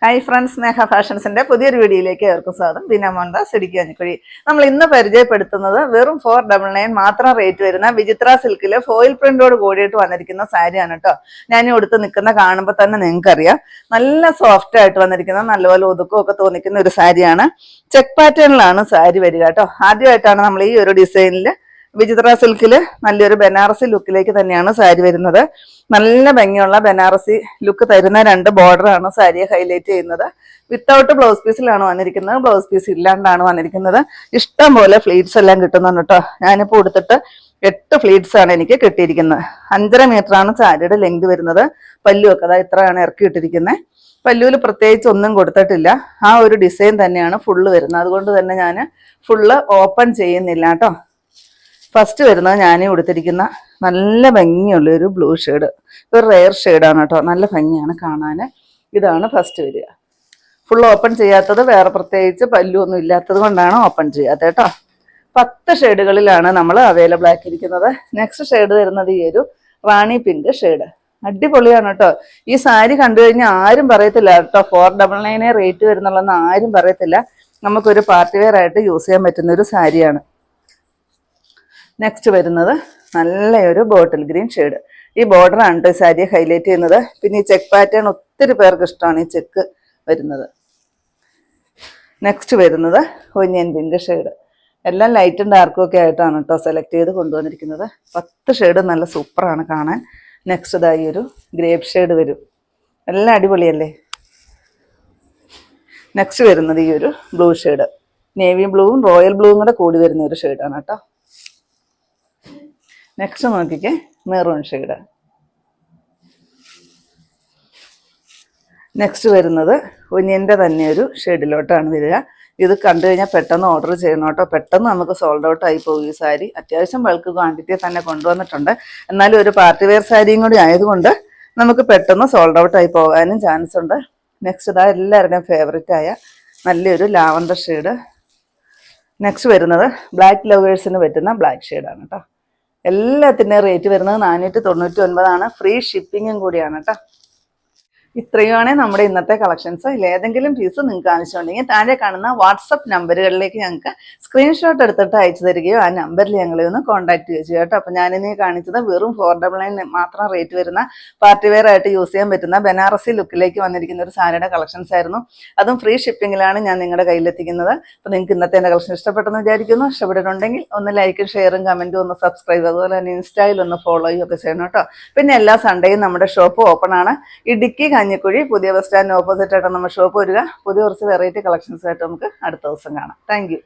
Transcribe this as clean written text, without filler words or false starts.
Hi friends, സ്നേഹ ഫാഷൻസിന്റെ പുതിയൊരു വീഡിയോയിലേക്ക് ഏവർക്കും സ്വാഗതം. ബീന മോഹൻദാസ്, ഇടുക്കി കഞ്ഞിക്കുഴി. നമ്മൾ ഇന്ന് പരിചയപ്പെടുത്തുന്നത് വെറും 499 മാത്രം റേറ്റ് വരുന്ന വിചിത്ര സിൽക്കില് ഫോയിൽ പ്രിന്റോട് കൂടിയിട്ട് വന്നിരിക്കുന്ന സാരിയാണ് കേട്ടോ. ഞാൻ കൊടുത്ത് നിൽക്കുന്ന കാണുമ്പോൾ തന്നെ നിങ്ങൾക്കറിയാം, നല്ല സോഫ്റ്റ് ആയിട്ട് വന്നിരിക്കുന്ന, നല്ലപോലെ ഒതുക്കമൊക്കെ തോന്നിക്കുന്ന ഒരു സാരിയാണ്. ചെക്ക് പാറ്റേണിലാണ് സാരി വരിക കേട്ടോ. ആദ്യമായിട്ടാണ് നമ്മൾ ഈ ഒരു ഡിസൈനിൽ വിചിത്ര സിൽക്കില് നല്ലൊരു ബനാറസി ലുക്കിലേക്ക് തന്നെയാണ് സാരി വരുന്നത്. നല്ല ഭംഗിയുള്ള ബനാറസി ലുക്ക് തരുന്ന രണ്ട് ബോർഡറാണ് സാരിയെ ഹൈലൈറ്റ് ചെയ്യുന്നത്. വിത്തൗട്ട് ബ്ലൗസ് പീസിലാണ് വന്നിരിക്കുന്നത്, ബ്ലൗസ് പീസ് ഇല്ലാണ്ടാണ് വന്നിരിക്കുന്നത്. ഇഷ്ടം പോലെ ഫ്ലീറ്റ്സ് എല്ലാം കിട്ടുന്നുണ്ട് കേട്ടോ. ഞാനിപ്പോൾ കൊടുത്തിട്ട് 8 ഫ്ലീറ്റ്സ് ആണ് എനിക്ക് കിട്ടിയിരിക്കുന്നത്. 5.5 മീറ്റർ ആണ് സാരിയുടെ ലെങ്ത് വരുന്നത്. പല്ലുവൊക്കെ അതാ ഇത്രയാണ് ഇറക്കി ഇട്ടിരിക്കുന്നത്. പല്ലുവിൽ പ്രത്യേകിച്ച് ഒന്നും കൊടുത്തിട്ടില്ല. ആ ഒരു ഡിസൈൻ തന്നെയാണ് ഫുള്ള് വരുന്നത്. അതുകൊണ്ട് തന്നെ ഞാൻ ഫുള്ള് ഓപ്പൺ ചെയ്യുന്നില്ല കേട്ടോ. ഫസ്റ്റ് വരുന്നത് ഞാൻ കൊടുത്തിരിക്കുന്ന നല്ല ഭംഗിയുള്ള ഒരു ബ്ലൂ ഷെയ്ഡ്, ഒരു റെയർ ഷെയ്ഡാണ് കേട്ടോ. നല്ല ഭംഗിയാണ് കാണാൻ. ഇതാണ് ഫസ്റ്റ് വരിക. ഫുൾ ഓപ്പൺ ചെയ്യാത്തത് വേറെ പ്രത്യേകിച്ച് പല്ലൊന്നും ഇല്ലാത്തത് കൊണ്ടാണ് ഓപ്പൺ ചെയ്യാത്തത് കേട്ടോ. 10 ഷെയ്ഡുകളിലാണ് നമ്മൾ അവൈലബിൾ ആക്കിയിരിക്കുന്നത്. നെക്സ്റ്റ് ഷെയ്ഡ് വരുന്നത് ഈ ഒരു റാണി പിങ്ക് ഷെയ്ഡ്. അടിപൊളിയാണ് കേട്ടോ. ഈ സാരി കണ്ടു കഴിഞ്ഞാൽ ആരും പറയത്തില്ല കേട്ടോ 499 റേറ്റ് വരുന്നുള്ളതെന്ന് ആരും പറയത്തില്ല. നമുക്കൊരു പാർട്ടി വെയർ ആയിട്ട് യൂസ് ചെയ്യാൻ പറ്റുന്ന ഒരു സാരിയാണ്. നെക്സ്റ്റ് വരുന്നത് നല്ലൊരു ബോട്ടിൽ ഗ്രീൻ ഷെയ്ഡ്. ഈ ബോർഡറാണ് കേട്ടോ സാരിയെ ഹൈലൈറ്റ് ചെയ്യുന്നത്. പിന്നെ ഈ ചെക്ക് പാറ്റേൺ ഒത്തിരി പേർക്ക് ഇഷ്ടമാണ് ഈ ചെക്ക് വരുന്നത്. നെക്സ്റ്റ് വരുന്നത് ഒനിയൻ പിങ്ക് ഷെയ്ഡ്. എല്ലാം ലൈറ്റും ഡാർക്കും ഒക്കെ ആയിട്ടാണ് കേട്ടോ സെലക്ട് ചെയ്ത് കൊണ്ടുവന്നിരിക്കുന്നത്. 10 ഷെയ്ഡ് നല്ല സൂപ്പറാണ് കാണാൻ. നെക്സ്റ്റ് ഇതായി ഒരു ഗ്രേപ്പ് ഷെയ്ഡ് വരും. എല്ലാം അടിപൊളിയല്ലേ. നെക്സ്റ്റ് വരുന്നത് ഈ ഒരു ബ്ലൂ ഷെയ്ഡ്. നേവി ബ്ലൂവും റോയൽ ബ്ലൂവും കൂടെ കൂടി വരുന്ന ഒരു ഷെയ്ഡാണ് കേട്ടോ. നെക്സ്റ്റ് നോക്കിക്കേ, മെറൂൺ ഷെയ്ഡ്. നെക്സ്റ്റ് വരുന്നത് ഒനിയൻ്റെ തന്നെ ഒരു ഷെയ്ഡിലോട്ടാണ് വരിക. ഇത് കണ്ടു കഴിഞ്ഞാൽ പെട്ടെന്ന് ഓർഡർ ചെയ്യണം കേട്ടോ. പെട്ടെന്ന് നമുക്ക് സോൾഡ് ഔട്ട് ആയി പോകും ഈ സാരി. അത്യാവശ്യം ബൾക്ക് ക്വാണ്ടിറ്റി തന്നെ കൊണ്ടുവന്നിട്ടുണ്ട്. എന്നാലും ഒരു പാർട്ടി വെയർ സാരിയും കൂടി ആയതുകൊണ്ട് നമുക്ക് പെട്ടെന്ന് സോൾഡ് ഔട്ട് ആയി പോകാനും ചാൻസ് ഉണ്ട്. നെക്സ്റ്റ് ഇതാ എല്ലാവരുടെയും ഫേവറേറ്റ് ആയ നല്ലൊരു ലാവൻഡർ ഷെയ്ഡ്. നെക്സ്റ്റ് വരുന്നത് ബ്ലാക്ക് ലവേഴ്സിന് പറ്റുന്ന ബ്ലാക്ക് ഷെയ്ഡാണ് കേട്ടോ. എല്ലാത്തിൻ്റെയും റേറ്റ് വരുന്നത് 499 ഫ്രീ ഷിപ്പിങ്ങും കൂടിയാണ് കേട്ടോ. ഇത്രയുമാണ് നമ്മുടെ ഇന്നത്തെ കളക്ഷൻസ്. ഏതെങ്കിലും പീസ് നിങ്ങൾക്ക് ആവശ്യമുണ്ടെങ്കിൽ താഴെ കാണുന്ന വാട്സപ്പ് നമ്പറുകളിലേക്ക് ഞങ്ങൾക്ക് സ്ക്രീൻഷോട്ട് എടുത്തിട്ട് അയച്ചു തരികയോ ആ നമ്പറിൽ ഞങ്ങളെ ഒന്ന് കോൺടാക്ട് ചെയ്യുക കേട്ടോ. അപ്പോൾ ഞാനിനി കാണിച്ചത് വെറും 499 മാത്രം റേറ്റ് വരുന്ന പാർട്ടി വെയർ ആയിട്ട് യൂസ് ചെയ്യാൻ പറ്റുന്ന ബനാറസി ലുക്കിലേക്ക് വന്നിരിക്കുന്ന ഒരു സാരിയുടെ കളക്ഷൻസ് ആയിരുന്നു. അതും ഫ്രീ ഷിപ്പിങ്ങിലാണ് ഞാൻ നിങ്ങളുടെ കയ്യിലെത്തിക്കുന്നത്. അപ്പോൾ നിങ്ങൾക്ക് ഇന്നത്തെ എൻ്റെ കളക്ഷൻ ഇഷ്ടപ്പെട്ടെന്ന് വിചാരിക്കുന്നു. ഇഷ്ടപ്പെട്ടിട്ടുണ്ടെങ്കിൽ ഒന്ന് ലൈക്കും ഷെയറും കമൻറ്റും ഒന്ന് സബ്സ്ക്രൈബ്, അതുപോലെ തന്നെ ഇൻസ്റ്റയിൽ ഒന്ന് ഫോളോ ചെയ്യുകയൊക്കെ ചെയ്യണം കേട്ടോ. പിന്നെ എല്ലാ സൺഡേയും നമ്മുടെ ഷോപ്പ് ഓപ്പൺ ആണ്. ഇടുക്കി കഞ്ഞിക്കുഴി പുതിയ ബസ് സ്റ്റാൻഡിന് ഓപ്പോസിറ്റ് ആയിട്ട് നമ്മുടെ ഷോപ്പ് വരിക. പുതിയ കുറച്ച് വെറൈറ്റി കളക്ഷൻസ് ആയിട്ട് നമുക്ക് അടുത്ത ദിവസം കാണാം. Thank you.